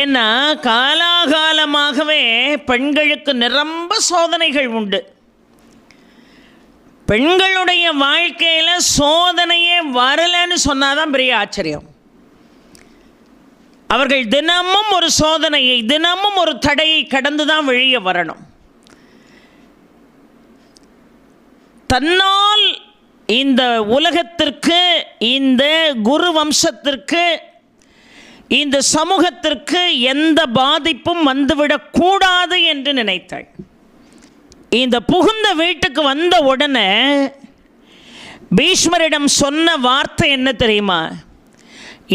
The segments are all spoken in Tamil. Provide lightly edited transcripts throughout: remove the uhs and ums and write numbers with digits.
ஏன்னா காலாகாலமாகவே பெண்களுக்கு நிரம்ப சோதனைகள் உண்டு. பெண்களுடைய வாழ்க்கையில் சோதனையே வரலன்னு சொன்னாதான் பெரிய ஆச்சரியம். அவர்கள் தினமும் ஒரு சோதனையை, தினமும் ஒரு தடையை கடந்து தான் வெளியே வரணும். தன்னால் இந்த உலகத்திற்கு, இந்த குரு வம்சத்திற்கு, இந்த சமூகத்திற்கு எந்த பாதிப்பும் வந்துவிடக்கூடாது என்று நினைத்தாள். இந்த புகுந்த வீட்டுக்கு வந்த உடனே பீஷ்மரிடம் சொன்ன வார்த்தை என்ன தெரியுமா?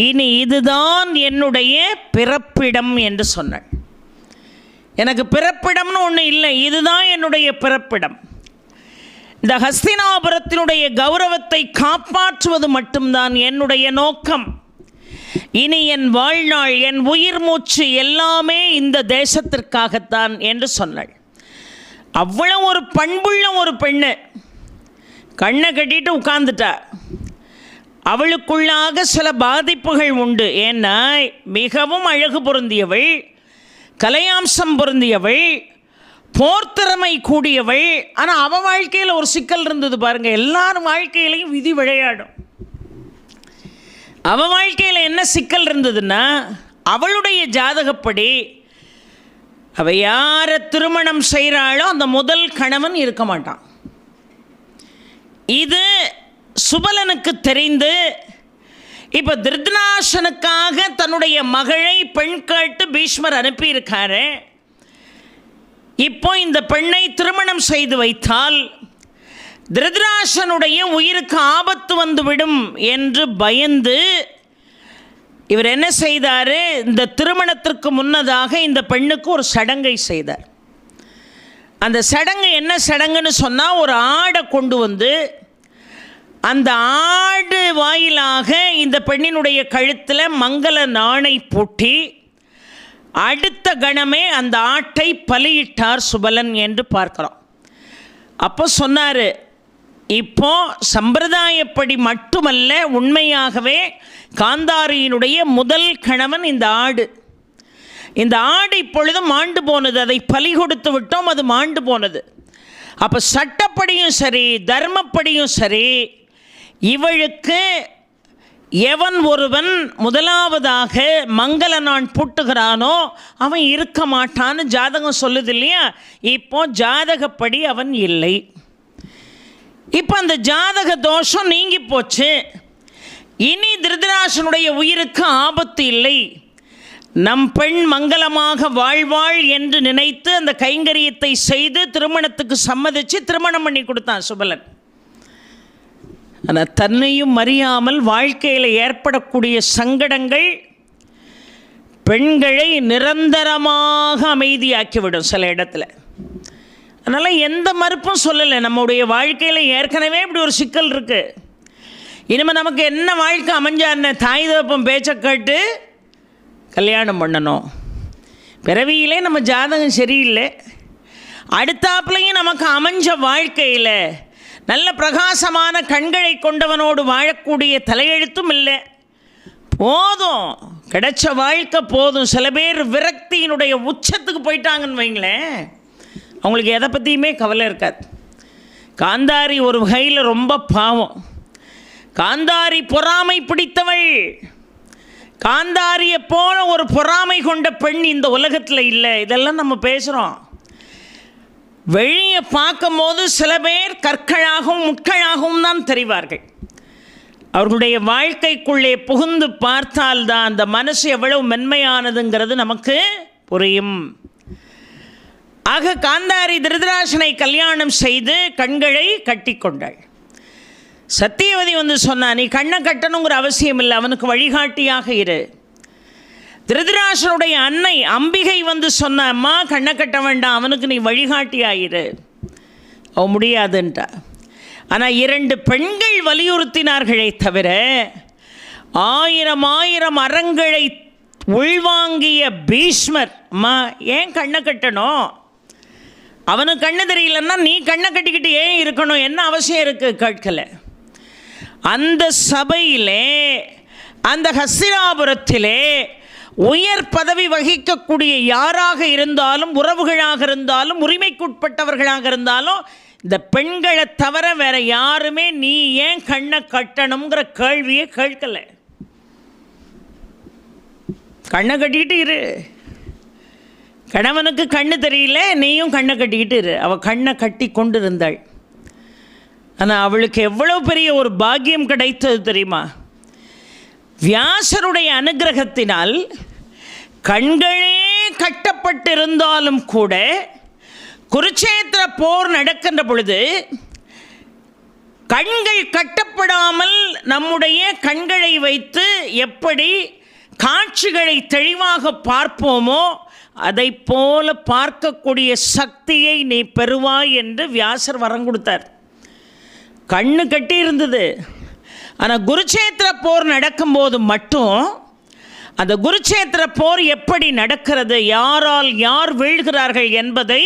இனி இதுதான் என்னுடைய பிறப்பிடம் என்று சொன்னாள். எனக்கு பிறப்பிடம்னு ஒன்று இல்லை, இதுதான் என்னுடைய பிறப்பிடம். இந்த ஹஸ்தினாபுரத்தினுடைய கௌரவத்தை காப்பாற்றுவது மட்டும்தான் என்னுடைய நோக்கம். இனி என் வாழ்நாள், என் உயிர் மூச்சு எல்லாமே இந்த தேசத்திற்காகத்தான் என்று சொன்னாள். அவ்வளோ ஒரு பண்புள்ள ஒரு பெண்ணு. கண்ணை கட்டிட்டு உட்கார்ந்துட்டா. அவளுக்குள்ளாக சில பாதிப்புகள் உண்டு. ஏன்னா மிகவும் அழகு பொருந்தியவள், கலையாம்சம் பொருந்தியவள், போர்த்திறமை கூடியவள். ஆனால் அவள் வாழ்க்கையில் ஒரு சிக்கல் இருந்தது பாருங்கள். எல்லாரும் வாழ்க்கையிலையும் விதி விளையாடும். அவள் வாழ்க்கையில் என்ன சிக்கல் இருந்ததுன்னா, அவளுடைய ஜாதகப்படி அவள் யாரை திருமணம் செய்கிறாளோ அந்த முதல் கணவன் இருக்க மாட்டான். இது சுபலனுக்கு தெரிந்து இப்போ திருதராஷ்டிரனுக்காக தன்னுடைய மகளை பெண் கேட்டு பீஷ்மர் அனுப்பியிருக்காரு. இப்போ இந்த பெண்ணை திருமணம் செய்து வைத்தால் திருதராஷ்டிரனுடைய உயிருக்கு ஆபத்து வந்துவிடும் என்று பயந்து இவர் என்ன செய்தார்? இந்த திருமணத்திற்கு முன்னதாக இந்த பெண்ணுக்கு ஒரு சடங்கை செய்தார். அந்த சடங்கு என்ன சடங்குன்னு சொன்னால், ஒரு ஆடை கொண்டு வந்து அந்த ஆடு வாயிலாக இந்த பெண்ணினுடைய கழுத்தில் மங்கள நாணை பூட்டி அடுத்த கணமே அந்த ஆட்டை பலியிட்டார் சுபலன் என்று பார்க்கிறோம். அப்போ சொன்னார், இப்போ சம்பிரதாயப்படி மட்டுமல்ல, உண்மையாகவே காந்தாரியினுடைய முதல் கணவன் இந்த ஆடு. இந்த ஆடு இப்பொழுது மாண்டு போனது. அதை பலி கொடுத்து விட்டோம், அது மாண்டு போனது. அப்போ சட்டப்படியும் சரி, தர்மப்படியும் சரி, இவளுக்கு எவன் ஒருவன் முதலாவதாக மங்கள நான் பூட்டுகிறானோ அவன் இருக்க மாட்டான்னு ஜாதகம் சொல்லுது இல்லையா? இப்போ ஜாதகப்படி அவன் இல்லை. இப்போ அந்த ஜாதக தோஷம் நீங்கி போச்சு. இனி திருதராஷ்டிரனுடைய உயிருக்கு ஆபத்து இல்லை. நம் பெண் மங்களமாக வாழ்வாள் என்று நினைத்து அந்த கைங்கரியத்தை செய்து திருமணத்துக்கு சம்மதித்து திருமணம் பண்ணி கொடுத்தான் சுபலன். ஆனால் தன்னையும் அறியாமல் வாழ்க்கையில் ஏற்படக்கூடிய சங்கடங்கள் பெண்களை நிரந்தரமாக அமைதியாக்கிவிடும் சில இடத்துல. அதனால் எந்த மறுப்பும் சொல்லலை. நம்முடைய வாழ்க்கையில் ஏற்கனவே இப்படி ஒரு சிக்கல் இருக்குது. இனிமேல் நமக்கு என்ன வாழ்க்கை அமைஞ்சான்னு தாய் தகப்பன் பேச்சை கேட்டு கல்யாணம் பண்ணணும். பிறவியிலே நம்ம ஜாதகம் சரியில்லை, அடுத்தாப்புலையும் நமக்கு அமைஞ்ச வாழ்க்கையில் நல்ல பிரகாசமான கண்களை கொண்டவனோடு வாழக்கூடிய தலையெழுத்தும் இல்லை. போதும், கிடைச்ச வாழ்க்கை போதும். சில பேர் விரக்தியினுடைய உச்சத்துக்கு போயிட்டாங்கன்னு வைங்களேன், அவங்களுக்கு எதை பற்றியுமே கவலை இருக்காது. காந்தாரி ஒரு வகையில் ரொம்ப பாவம். காந்தாரி பொறாமை பிடித்தவள். காந்தாரியை போல ஒரு பொறாமை கொண்ட பெண் இந்த உலகத்தில் இல்லை. இதெல்லாம் நம்ம பேசுகிறோம். வெளியே பார்க்கும் போது சில பேர் கற்களாகவும் முட்களாகவும் தான் தெரிவார்கள். அவர்களுடைய வாழ்க்கைக்குள்ளே புகுந்து பார்த்தால்தான் அந்த மனசு எவ்வளவு மென்மையானதுங்கிறது நமக்கு புரியும். ஆக காந்தாரி திருதராஷ்டிரனை கல்யாணம் செய்து கண்களை கட்டி கொண்டாள். சத்தியவதி வந்து சொன்னா, நீ கண்ணை கட்டணுங்கிற அவசியம் இல்லை, அவனுக்கு வழிகாட்டியாக இரு. திருதராஷ்டிரனுடைய அன்னை அம்பிகை வந்து சொன்ன, அம்மா கண்ணை கட்ட வேண்டாம், அவனுக்கு நீ வழிகாட்டியாயிரு. அவ முடியாதுன்ட்டா. ஆனால் 2 பெண்கள் வலியுறுத்தினார்களே தவிர, 1000 அறங்களை உள்வாங்கிய பீஷ்மர், அம்மா ஏன் கண்ணை கட்டணும், அவனுக்கு கண்ணு தெரியலன்னா நீ கண்ணை கட்டிக்கிட்டு ஏன் இருக்கணும், என்ன அவசியம் இருக்குது கேட்கல. அந்த சபையிலே, அந்த ஹஸ்தினாபுரத்திலே உயர் பதவி வகிக்கக்கூடிய யாராக இருந்தாலும், உறவுகளாக இருந்தாலும், உரிமைக்குட்பட்டவர்களாக இருந்தாலும், இந்த பெண்களை தவிர வேற யாருமே நீ ஏன் கண்ணை கட்டணுங்கிற கேள்வியை கேட்கலை. கண்ணை கட்டிக்கிட்டு இரு. கணவனுக்கு கண்ணு தெரியல, நீயும் கண்ணை கட்டிக்கிட்டு இரு. அவள் கண்ணை கட்டி கொண்டு இருந்தாள். ஆனால் அவளுக்கு எவ்வளோ பெரிய ஒரு பாக்கியம் கிடைத்தது தெரியுமா? வியாசருடைய அனுகிரகத்தினால் கண்களே கட்டப்பட்டிருந்தாலும் கூட குருச்சேத்திர போர் நடக்கின்ற பொழுது கண்கள் கட்டப்படாமல் நம்முடைய கண்களை வைத்து எப்படி காட்சிகளை தெளிவாக பார்ப்போமோ அதை போல பார்க்கக்கூடிய சக்தியை நீ பெறுவாய் என்று வியாசர் வரம் கொடுத்தார். கண்ணு கட்டி இருந்தது. ஆனால் குருச்சேத்திர போர் நடக்கும்போது மட்டும் அந்த குருச்சேத்திர போர் எப்படி நடக்கிறது, யாரால் யார் வீழ்கிறார்கள் என்பதை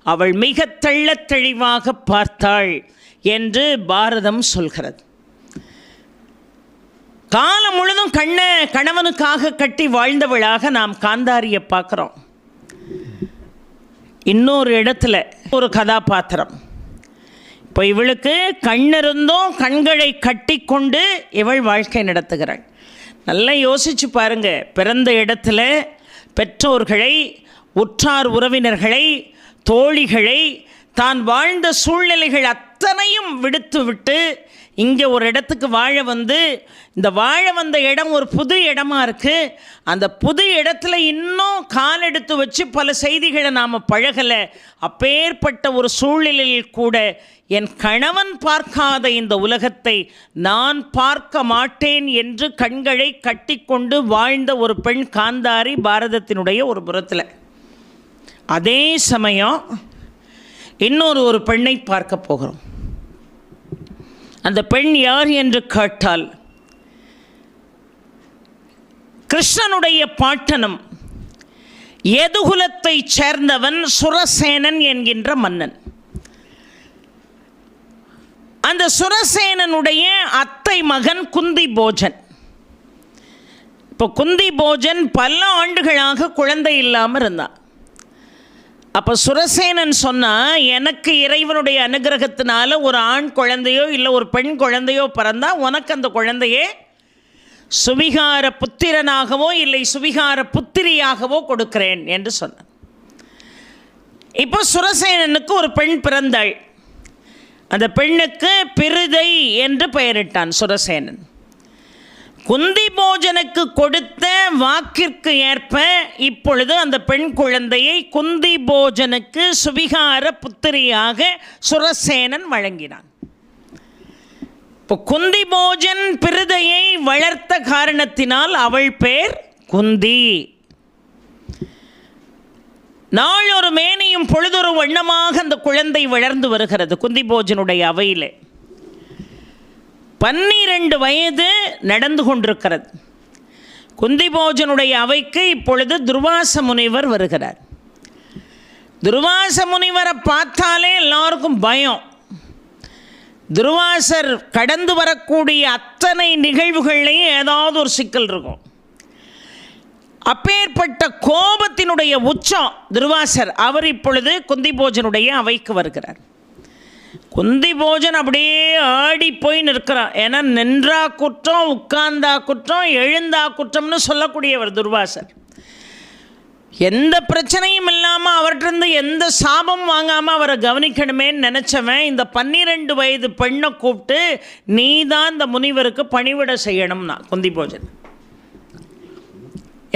அவள் மிக தெள்ளத் தெளிவாக பார்த்தாள் என்று பாரதம் சொல்கிறது. காலம் முழுதும் கணவனுக்காக கட்டி வாழ்ந்தவளாக நாம் காந்தாரியை பார்க்குறோம். இன்னொரு இடத்துல ஒரு கதாபாத்திரம். இப்போ இவளுக்கு கண்ணிருந்தும் கண்களை கட்டி கொண்டு இவள் வாழ்க்கை நடத்துகிறாள். நல்லா யோசிச்சு பாருங்க. பிறந்த இடத்துல பெற்றோர்களை, உற்றார் உறவினர்களை, தோழிகளை, தான் வாழ்ந்த சூழ்நிலைகள் அத்தனையும் விடுத்து விட்டு இங்கே ஒரு இடத்துக்கு வாழ வந்து, இந்த வாழ வந்த இடம் ஒரு புது இடமா இருக்குது. அந்த புது இடத்துல இன்னும் கால் எடுத்து வச்சு பல செய்திகளை நாம் பழகலை. அப்பேற்பட்ட ஒரு சூழ்நிலையில் கூட என் கணவன் பார்க்காத இந்த உலகத்தை நான் பார்க்க மாட்டேன் என்று கண்களை கட்டிக்கொண்டு வாழ்ந்த ஒரு பெண் காந்தாரி பாரதத்தினுடைய ஒரு புறத்தில். அதே சமயம் இன்னொரு பெண்ணை பார்க்க போகிறோம். அந்த பெண் யார் என்று கேட்டால் கிருஷ்ணனுடைய பாட்டனும் யதுகுலத்தை சேர்ந்தவன் சுரசேனன் என்கின்ற மன்னன். அந்த சுரசேனனுடைய அத்தை மகன் குந்தி போஜன். இப்போ குந்தி போஜன் பல ஆண்டுகளாக குழந்தை இல்லாமல் இருந்தான். அப்போ சுரசேனன் சொன்னால், எனக்கு இறைவனுடைய அனுகிரகத்தினால ஒரு ஆண் குழந்தையோ இல்லை ஒரு பெண் குழந்தையோ பிறந்தா உனக்கு அந்த குழந்தையே சுவிகார புத்திரனாகவோ இல்லை சுவிகார புத்திரியாகவோ கொடுக்கிறேன் என்று சொன்னான். இப்போ சுரசேனனுக்கு ஒரு பெண் பிறந்தாள். அந்த பெண்ணுக்கு பிருதை என்று பெயரிட்டான் சுரசேனன். குந்தி போஜனுக்கு கொடுத்த வாக்கிற்கு ஏற்ப இப்பொழுது அந்த பெண் குழந்தையை குந்தி போஜனுக்கு சுவிகார புத்திரியாக சுரசேனன் வழங்கினான். இப்போ குந்தி போஜன் பிருதையை வளர்த்த காரணத்தினால் அவள் பேர் குந்தி. நாளொரு மேனியும் பொழுதொரு வண்ணமாக அந்த குழந்தை வளர்ந்து வருகிறது குந்தி போஜனுடைய அவையிலே. 12 வயது நடந்து கொண்டிருக்கிறது. குந்தி போஜனுடைய அவைக்கு இப்பொழுது துர்வாச முனிவர் வருகிறார். துர்வாச முனிவரை பார்த்தாலே எல்லாருக்கும் பயம். துர்வாசர் கடந்து வரக்கூடிய அத்தனை நிகழ்வுகள்லையும் ஏதாவது ஒரு சிக்கல் இருக்கும். அப்பேற்பட்ட கோபத்தினுடைய உச்சம் துர்வாசர். அவர் இப்பொழுது குந்தி போஜனுடைய அவைக்கு வருகிறார். குந்தி போஜன் அப்படியே ஆடி போய் நிற்கிறான். ஏன்னா நின்றா குற்றம், உட்கார்ந்தா குற்றம், எழுந்தா குற்றம்னு சொல்லக்கூடியவர் துர்வாசர். எந்த பிரச்சனையும் இல்லாமல் அவர்கிட்ட எந்த சாபம் வாங்காமல் அவரை கவனிக்கணுமேன்னு நினச்சவன் இந்த 12 வயது பெண்ணை கூப்பிட்டு நீ தான் இந்த முனிவருக்கு பணிவிட செய்யணும்னா குந்தி போஜன்.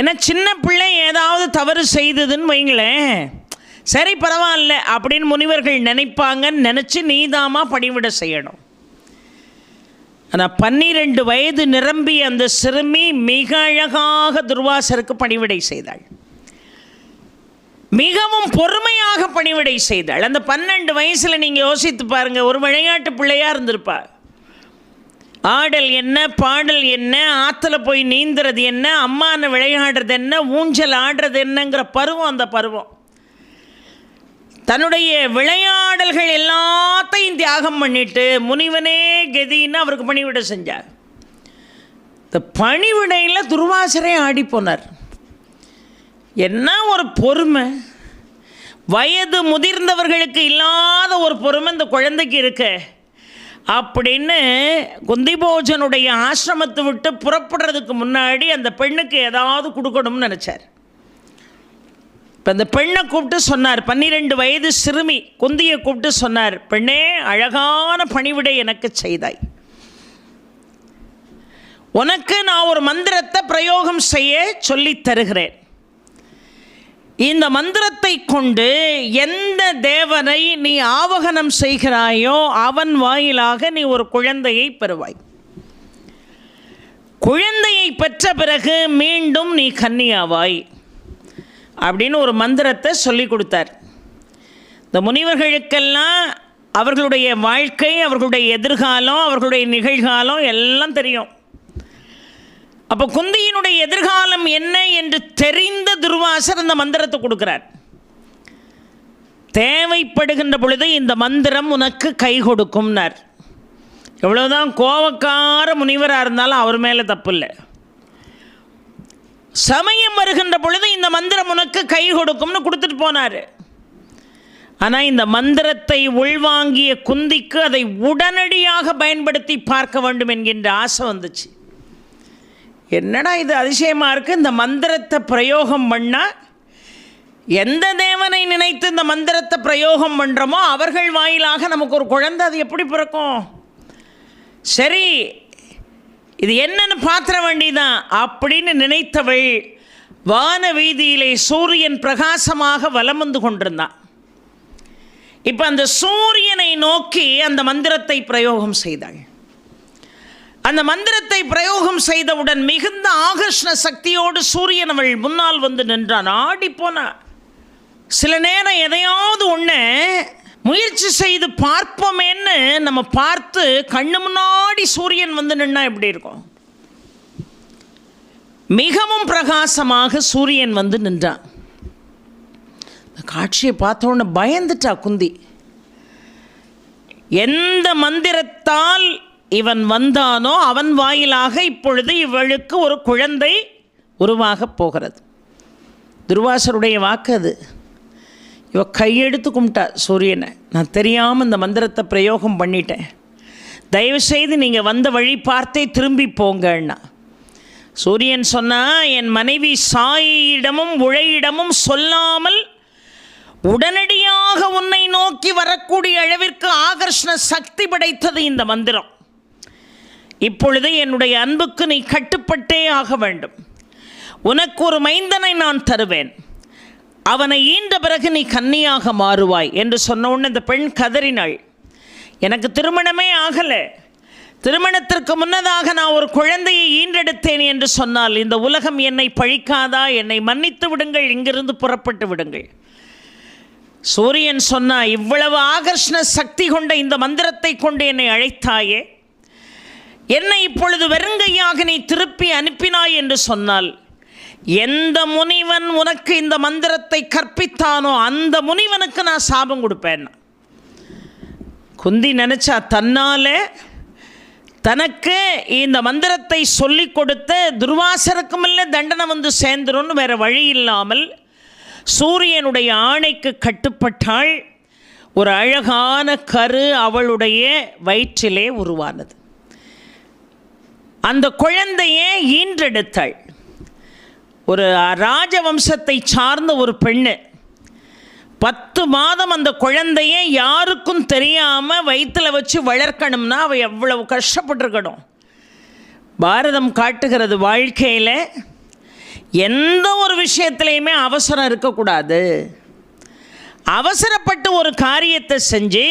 ஏன்னா சின்ன பிள்ளை ஏதாவது தவறு செய்ததுன்னு வைங்களேன், சரி பரவாயில்ல அப்படின்னு முனிவர்கள் நினைப்பாங்கன்னு நினச்சி நீதாமா பணிவிட செய்யணும். ஆனால் 12 வயது நிரம்பிய அந்த சிறுமி மிக அழகாக துர்வாசருக்கு பணிவிடை செய்தாள். மிகவும் பொறுமையாக பணிவிடை செய்தாள். அந்த 12 வயசில் நீங்கள் யோசித்து பாருங்கள், ஒரு விளையாட்டு பிள்ளையாக இருந்திருப்பாள். ஆடல் என்ன, பாடல் என்ன, ஆற்றுல போய் நீந்துறது என்ன, அம்மான விளையாடுறது என்ன, ஊஞ்சல் ஆடுறது என்னங்கிற பருவம். அந்த பருவம் தன்னுடைய விளையாடல்கள் எல்லாத்தையும் தியாகம் பண்ணிட்டு முனிவனே கதின்னு அவருக்கு பணிவிடை செஞ்சார். இந்த பணிவிடையில் துர்வாசரே ஆடி போனார். என்ன ஒரு பொறுமை, வயது முதிர்ந்தவர்களுக்கு இல்லாத ஒரு பொறுமை இந்த குழந்தைக்கு இருக்கு அப்படின்னு குந்திபோஜனுடைய ஆசிரமத்தை விட்டு புறப்படுறதுக்கு முன்னாடி அந்த பெண்ணுக்கு ஏதாவது கொடுக்கணும்னு நினச்சார். இப்போ அந்த பெண்ணை கூப்பிட்டு சொன்னார், 12 வயது சிறுமி குந்தியை கூப்பிட்டு சொன்னார், பெண்ணே, அழகான பணிவிடை எனக்கு செய்தாய். உனக்கு நான் ஒரு மந்திரத்தை பிரயோகம் செய்ய சொல்லித் தருகிறேன். இந்த மந்திரத்தை கொண்டு எந்த தேவனை நீ ஆவகனம் செய்கிறாயோ அவன் வாயிலாக நீ ஒரு குழந்தையை பெறுவாய். குழந்தையை பெற்ற பிறகு மீண்டும் நீ கன்னியாவாய் அப்படின்னு ஒரு மந்திரத்தை சொல்லி கொடுத்தார். இந்த முனிவர்களுக்கெல்லாம் அவர்களுடைய வாழ்க்கை, அவர்களுடைய எதிர்காலம், அவர்களுடைய நிகழ்காலம் எல்லாம் தெரியும். அப்போ குந்தியினுடைய எதிர்காலம் என்ன என்று தெரிந்த துர்வாசர் இந்த மந்திரத்தை கொடுக்கிறார். தேவைப்படுகின்ற பொழுது இந்த மந்திரம் உனக்கு கை கொடுக்கும்னார். எவ்வளவுதான் கோபக்கார முனிவராக இருந்தாலும் அவர் மேலே தப்பு இல்லை. சமயம் வருகின்ற பொழுது இந்த மந்திரம் உனக்கு கை கொடுக்கும்னு கொடுத்துட்டு போனார். ஆனால் இந்த மந்திரத்தை உள்வாங்கிய குந்திக்கு அதை உடனடியாக பயன்படுத்தி பார்க்க வேண்டும் என்கின்ற ஆசை வந்துச்சு. என்னடா இது அதிசயமாக இருக்குது, இந்த மந்திரத்தை பிரயோகம் பண்ணால் எந்த தேவனை நினைத்து இந்த மந்திரத்தை பிரயோகம் பண்ணுறோமோ அவர்கள் வாயிலாக நமக்கு ஒரு குழந்தை, அது எப்படி பிறக்கும்? சரி, இது என்னன்னு பாத்திர வேண்டிதான் அப்படின்னு நினைத்தவள் வான வீதியிலே சூரியன் பிரகாசமாக வலம் வந்து கொண்டிருந்தான். இப்போ அந்த சூரியனை நோக்கி அந்த மந்திரத்தை பிரயோகம் செய்தாள். அந்த மந்திரத்தை பிரயோகம் செய்தவுடன் மிகுந்த ஆகர்ஷண சக்தியோடு சூரியன் அவள் முன்னால் வந்து நின்றான். ஆடி போனா. சில நேரம் எதையாவது ஒன்று முயற்சி செய்து பார்ப்போமேன்னு நம்ம பார்த்து கண்ணு முன்னாடி சூரியன் வந்து நின்னா எப்படி இருக்கும்? மிகவும் பிரகாசமாக சூரியன் வந்து நின்றான். இந்த காட்சியை பார்த்த உடனே பயந்துட்டா குந்தி. எந்த மந்திரத்தால் இவன் வந்தானோ அவன் வாயிலாக இப்பொழுது இவளுக்கு ஒரு குழந்தை உருவாகப் போகிறது. துர்வாசருடைய வாக்கு அது. இவ கையெடுத்து கும்பிட்டா சூரியனை, நான் தெரியாமல் இந்த மந்திரத்தை பிரயோகம் பண்ணிட்டேன், தயவுசெய்து நீங்கள் வந்த வழி பார்த்தே திரும்பி போங்கன்னா. சூரியன் சொன்னால், என் மனைவி சாயிடமும் உழையிடமும் சொல்லாமல் உடனடியாக உன்னை நோக்கி வரக்கூடிய அளவிற்கு ஆகர்ஷண சக்தி படைத்தது இந்த மந்திரம். இப்பொழுது என்னுடைய அன்புக்கு நீ கட்டுப்பட்டே ஆக வேண்டும். உனக்கு ஒரு மைந்தனை நான் தருவேன், அவனை ஈன்ற பிறகு நீ கன்னியாக மாறுவாய் என்று சொன்ன உடனே இந்த பெண் கதறினாள். எனக்கு திருமணமே ஆகலை, திருமணத்திற்கு முன்னதாக நான் ஒரு குழந்தையை ஈன்றெடுத்தேன் என்று சொன்னால் இந்த உலகம் என்னை பழிக்காதா? என்னை மன்னித்து விடுங்கள், இங்கிருந்து புறப்பட்டு விடுங்கள். சூரியன் சொன்னா, இவ்வளவு ஆகர்ஷண சக்தி கொண்ட இந்த மந்திரத்தை கொண்டு என்னை அழைத்தாயே, என்னை இப்பொழுது வெறுங்கையாக நீ திருப்பி அனுப்பினாய் என்று சொன்னால் எந்த முனிவன் உனக்கு இந்த மந்திரத்தை கற்பித்தானோ அந்த முனிவனுக்கு நான் சாபம் கொடுப்பேன். குந்தி நினைச்சா தன்னாலே தனக்கு இந்த மந்திரத்தை சொல்லி கொடுத்த துர்வாசருக்கும் இல்லை தண்டனை வந்து சேர்ந்துரும்னு வேற வழி இல்லாமல் சூரியனுடைய ஆணைக்கு கட்டுப்பட்டாள். ஒரு அழகான கரு அவளுடைய வயிற்றிலே உருவானது. அந்த குழந்தையை ஈன்றெடுத்தாள். ஒரு ராஜவம்சத்தை சார்ந்த ஒரு பெண்ணு 10 மாதம் அந்த குழந்தையை யாருக்கும் தெரியாமல் வயிற்றில் வச்சு வளர்க்கணும்னா அவள் எவ்வளவு கஷ்டப்பட்டுருக்கணும். பாரதம் காட்டுகிறது, வாழ்க்கையில் எந்த ஒரு விஷயத்துலையுமே அவசரம் இருக்கக்கூடாது. அவசரப்பட்டு ஒரு காரியத்தை செஞ்சு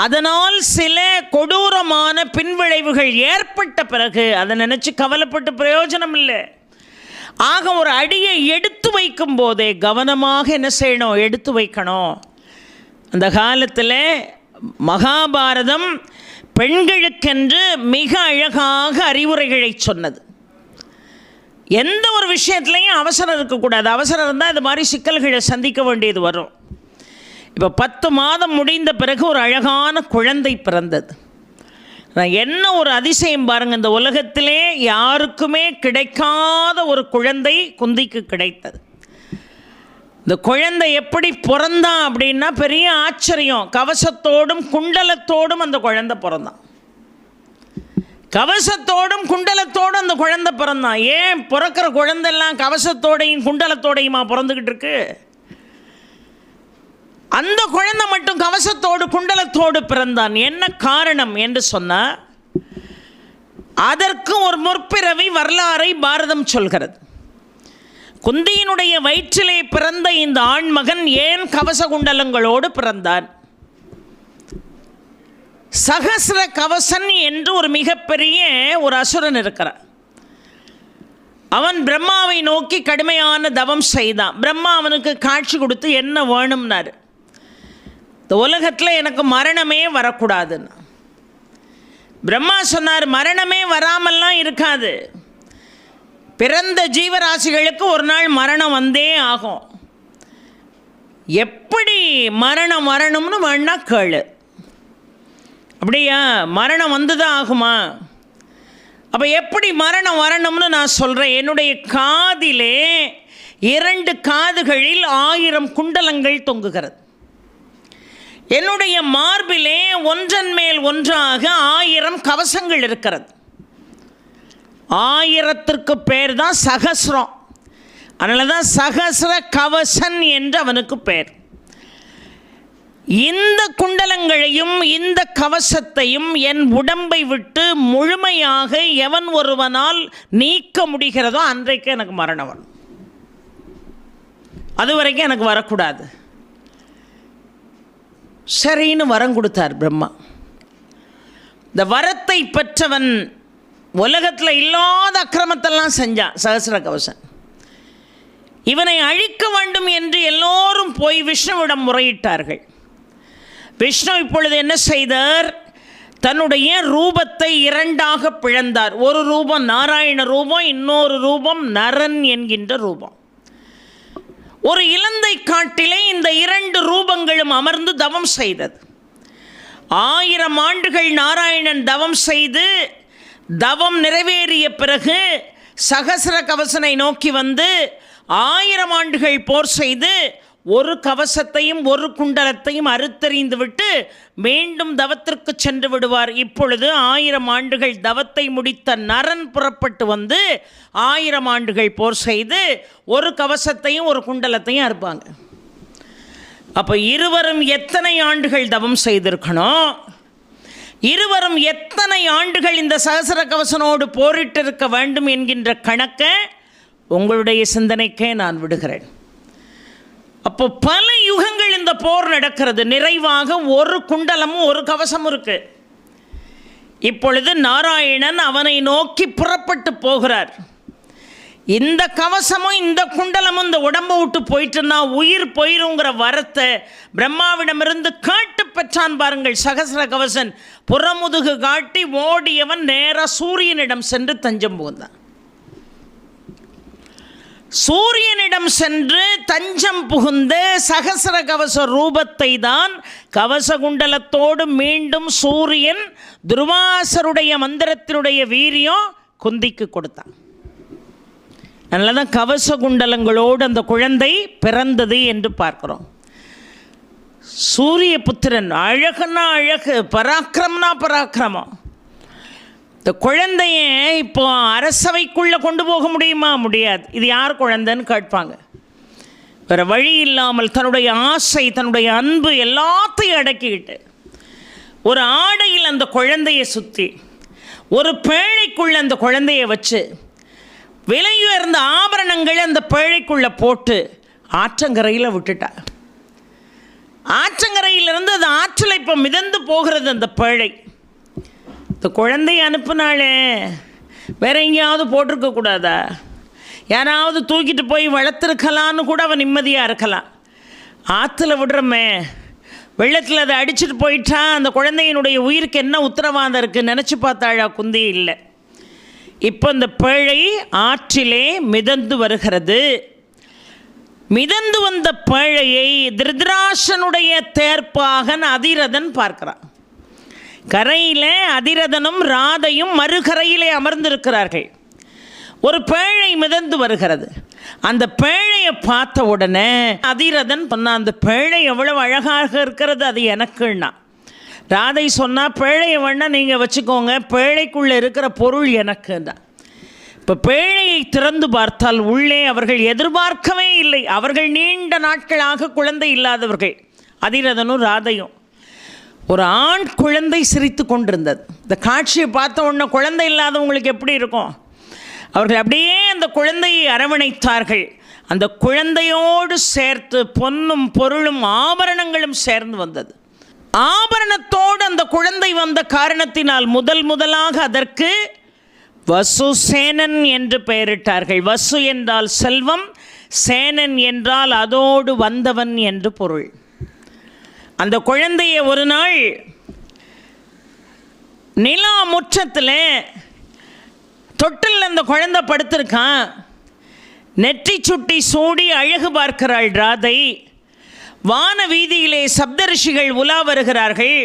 அதனால் சில கொடூரமான பின்விளைவுகள் ஏற்பட்ட பிறகு அதை நினச்சி கவலைப்பட்டு பிரயோஜனம் இல்லை. ஆக ஒரு அடியை எடுத்து வைக்கும் போதே கவனமாக என்ன செய்யணும்? எடுத்து வைக்கணும். அந்த காலத்தில் மகாபாரதம் பெண்களுக்கென்று மிக அழகாக அறிவுரைகளை சொன்னது. எந்த ஒரு விஷயத்துலையும் அவசரம் இருக்கக்கூடாது. அவசரம் இருந்தால் இது மாதிரி சிக்கல்களை சந்திக்க வேண்டியது வரும். இப்போ 10 மாதம் முடிந்த பிறகு ஒரு அழகான குழந்தை பிறந்தது. என்ன ஒரு அதிசயம் பாருங்கள், இந்த உலகத்திலே யாருக்குமே கிடைக்காத ஒரு குழந்தை குந்திக்கு கிடைத்தது. இந்த குழந்தை எப்படி பிறந்தான் அப்படின்னா பெரிய ஆச்சரியம். கவசத்தோடும் குண்டலத்தோடும் அந்த குழந்தை பிறந்தான். கவசத்தோடும் குண்டலத்தோடும் அந்த குழந்தை பிறந்தான். ஏன் பிறக்கிற குழந்தைலாம் கவசத்தோடையும் குண்டலத்தோடையுமா பிறந்துக்கிட்டு இருக்கு? அந்த குழந்தை மட்டும் கவசத்தோடு குண்டலத்தோடு பிறந்தான். என்ன காரணம் என்று சொன்னால், அதற்கு ஒரு முற்பிறவி வரலாறை பாரதம் சொல்கிறது. குந்தியினுடைய வயிற்றிலே பிறந்த இந்த ஆண்மகன் ஏன் கவச குண்டலங்களோடு பிறந்தான்? சகசிர கவசன் என்று ஒரு மிகப்பெரிய ஒரு அசுரன் இருக்கிறான். அவன் பிரம்மாவை நோக்கி கடுமையான தவம் செய்தான். பிரம்மா அவனுக்கு காட்சி கொடுத்து என்ன வேணும்னாரு. இந்த உலகத்தில் எனக்கு மரணமே வரக்கூடாதுன்னு. பிரம்மா சொன்னார், மரணமே வராமல்லாம் இருக்காது. பிறந்த ஜீவராசிகளுக்கு ஒரு நாள் மரணம் வந்தே ஆகும். எப்படி மரணம் வரணும்னு வேணா கேளு. அப்படியா? மரணம் வந்து தான் ஆகுமா? அப்போ எப்படி மரணம் வரணும்னு நான் சொல்கிறேன். என்னுடைய காதிலே 2 காதுகளில் 1000 குண்டலங்கள் தொங்குகிறது. என்னுடைய மார்பிலே ஒன்றன் மேல் ஒன்றாக 1000 கவசங்கள் இருக்கிறது. 1000க்கு பேர் தான் சகசிரம். அதனால தான் சகசிர கவசன் என்று அவனுக்கு பேர். இந்த குண்டலங்களையும் இந்த கவசத்தையும் என் உடம்பை விட்டு முழுமையாக எவன் ஒருவனால் நீக்க முடிகிறதோ அன்றைக்கு எனக்கு மரணம் வரும். அது வரைக்கும் எனக்கு வரக்கூடாது. சரின்னு வரம் கொடுத்தார் பிரம்மா. இந்த வரத்தை பெற்றவன் உலகத்தில் இல்லாத அக்கிரமத்தெல்லாம் செஞ்சான் சகசிர கவசன். இவனை அழிக்க வேண்டும் என்று எல்லோரும் போய் விஷ்ணுவிடம் முறையிட்டார்கள். விஷ்ணு இப்பொழுது என்ன செய்தார்? தன்னுடைய ரூபத்தை 2ஆக பிளந்தார். ஒரு ரூபம் நாராயண ரூபம், இன்னொரு ரூபம் நரன் என்கின்ற ரூபம். ஒரு இலந்தை காட்டிலே இந்த 2 ரூபங்களும் அமர்ந்து தவம் செய்தது. 1000 ஆண்டுகள் நாராயணன் தவம் செய்து தவம் நிறைவேறிய பிறகு சகசிர கவசனை நோக்கி வந்து 1000 ஆண்டுகள் போர் செய்து ஒரு கவசத்தையும் ஒரு குண்டலத்தையும் அறுத்தறிந்து விட்டு மீண்டும் தவத்திற்கு சென்று விடுவார். இப்பொழுது 1000 ஆண்டுகள் தவத்தை முடித்த நரன் புறப்பட்டு வந்து 1000 ஆண்டுகள் போர் செய்து ஒரு கவசத்தையும் ஒரு குண்டலத்தையும் அறுப்பாங்க. அப்போ இருவரும் எத்தனை ஆண்டுகள் தவம் செய்திருக்கணும்? இருவரும் எத்தனை ஆண்டுகள் இந்த சகசிர கவசனோடு போரிட்டு இருக்க வேண்டும் என்கின்ற கணக்கை உங்களுடைய சிந்தனைக்கே நான் விடுகிறேன். அப்போ பல யுகங்கள் இந்த போர் நடக்கிறது. நிறைவாக ஒரு குண்டலமும் ஒரு கவசமும் இருக்கு. இப்பொழுது நாராயணன் அவனை நோக்கி புறப்பட்டு போகிறார். இந்த கவசமும் இந்த குண்டலமும் இந்த உடம்பை விட்டு போயிட்டுன்னா உயிர் போயிருங்கிற வரத்தை பிரம்மாவிடமிருந்து காட்டு பெற்றான் பாருங்கள். சகசிர கவசன் புறமுதுகு காட்டி ஓடியவன் நேராக சூரியனிடம் சென்று தஞ்சம் புகுந்தான். சூரியனிடம் சென்று தஞ்சம் புகுந்த சகசிர கவச ரூபத்தை தான் கவச குண்டலத்தோடு மீண்டும் சூரியன் துர்வாசருடைய மந்திரத்தினுடைய வீரியம் குந்திக்கு கொடுத்தான். அதனால தான் கவச குண்டலங்களோடு அந்த குழந்தை பிறந்தது என்று பார்க்கிறோம். சூரிய புத்திரன் அழகுன்னா அழகு, பராக்கிரம்னா பராக்கிரமம். இந்த குழந்தைய இப்போ அரசவைக்குள்ளே கொண்டு போக முடியுமா? முடியாது. இது யார் குழந்தைன்னு கேட்பாங்க. வேறு வழி இல்லாமல் தன்னுடைய ஆசை, தன்னுடைய அன்பு எல்லாத்தையும் அடக்கிக்கிட்டு ஒரு ஆடையில் அந்த குழந்தையை சுற்றி ஒரு பேழைக்குள்ளே அந்த குழந்தையை வச்சு விலையுயர்ந்த ஆபரணங்களை அந்த பேழைக்குள்ளே போட்டு ஆற்றங்கரையில் விட்டுட்டா. ஆற்றங்கரையிலிருந்து அது ஆற்றில் இப்போ மிதந்து போகிறது அந்த பேழை. இந்த குழந்தைய அனுப்புனாலே வேற எங்கேயாவது போட்டிருக்கக்கூடாதா? யாராவது தூக்கிட்டு போய் வளர்த்துருக்கலான்னு கூட அவன் நிம்மதியாக இருக்கலாம். ஆற்றுல விடுறமே, வெள்ளத்தில் அதை அடிச்சுட்டு போயிட்டா அந்த குழந்தையினுடைய உயிருக்கு என்ன உத்தரவாதம் இருக்குது? நினச்சி பார்த்தாழா குந்தி இல்லை. இப்போ இந்த பேழை ஆற்றிலே மிதந்து வருகிறது. மிதந்து வந்த பேழையை திருதராஷனுடைய தேர்ப்பாகன் அதிரதன் பார்க்கிறான். கரையில் அதிரதனும் ராதையும் மறுகரையிலே அமர்ந்திருக்கிறார்கள். ஒரு பேழை மிதந்து வருகிறது. அந்த பேழையை பார்த்த உடனே அதிரதன் சொன்னான், அந்த பேழை எவ்வளவு அழகாக இருக்கிறது, அது எனக்குன்னா. ராதை சொன்னால், பேழையை வேணா நீங்கள் வச்சுக்கோங்க, பேழைக்குள்ளே இருக்கிற பொருள் எனக்கு தான். இப்போ பேழையை திறந்து பார்த்தால் உள்ளே அவர்கள் எதிர்பார்க்கவே இல்லை. அவர்கள் நீண்ட நாட்களாக குழந்தை இல்லாதவர்கள், அதிரதனும் ராதையும். ஒரு ஆண் குழந்தை சிரித்து கொண்டிருந்தது. இந்த காட்சியை பார்த்த உடனே குழந்தை இல்லாதவங்களுக்கு எப்படி இருக்கும்? அவர்கள் அப்படியே அந்த குழந்தையை அரவணைத்தார்கள். அந்த குழந்தையோடு சேர்த்து பொன்னும் பொருளும் ஆபரணங்களும் சேர்ந்து வந்தது. ஆபரணத்தோடு அந்த குழந்தை வந்த காரணத்தினால் முதலாக அதற்கு வசுசேனன் என்று பெயரிட்டார்கள். வசு என்றால் செல்வம், சேனன் என்றால் அதோடு வந்தவன் என்று பொருள். அந்த குழந்தையை ஒரு நாள் நிலா முற்றத்தில் தொட்டில் அந்த குழந்தை படுத்திருக்கான். நெற்றி சுட்டி சூடி அழகு பார்க்கிறாள் ராதை. வான வீதியிலே சப்த ரிஷிகள் உலா வருகிறார்கள்.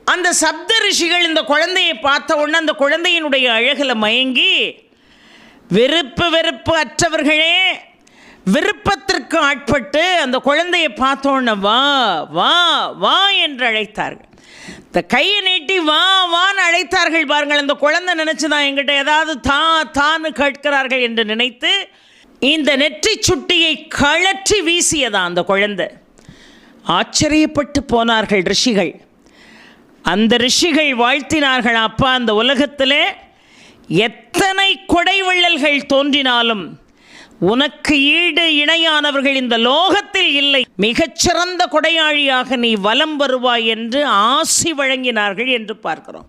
அந்த சப்த ரிஷிகள் இந்த குழந்தையை பார்த்த உடனே அந்த குழந்தையினுடைய அழகில் மயங்கி, வெறுப்பு அற்றவர்களே, விருப்பத்திற்கு ஆட்பட்டு அந்த குழந்தையை பார்த்த உடனே வா வா வா என்று அழைத்தார்கள். இந்த கையை நீட்டி வா வான்னு அழைத்தார்கள் பாருங்கள். அந்த குழந்தை நினச்சிதான் என்கிட்ட ஏதாவது தான்னு கேட்கிறார்கள் என்று நினைத்து இந்த நெற்றி சுட்டியை கழற்றி வீசியதான் அந்த குழந்தை. ஆச்சரியப்பட்டு போனார்கள் ரிஷிகள். அந்த ரிஷிகள் வாழ்த்தினார்கள், அப்பா, அந்த உலகத்தில் எத்தனை கொடை வள்ளல்கள் தோன்றினாலும் உனக்கு ஈடு இணையானவர்கள் இந்த லோகத்தில் இல்லை. மிகச்சிறந்த கொடையாளியாக நீ வலம் வருவாய் என்று ஆசி வழங்கினார்கள் என்று பார்க்கிறோம்.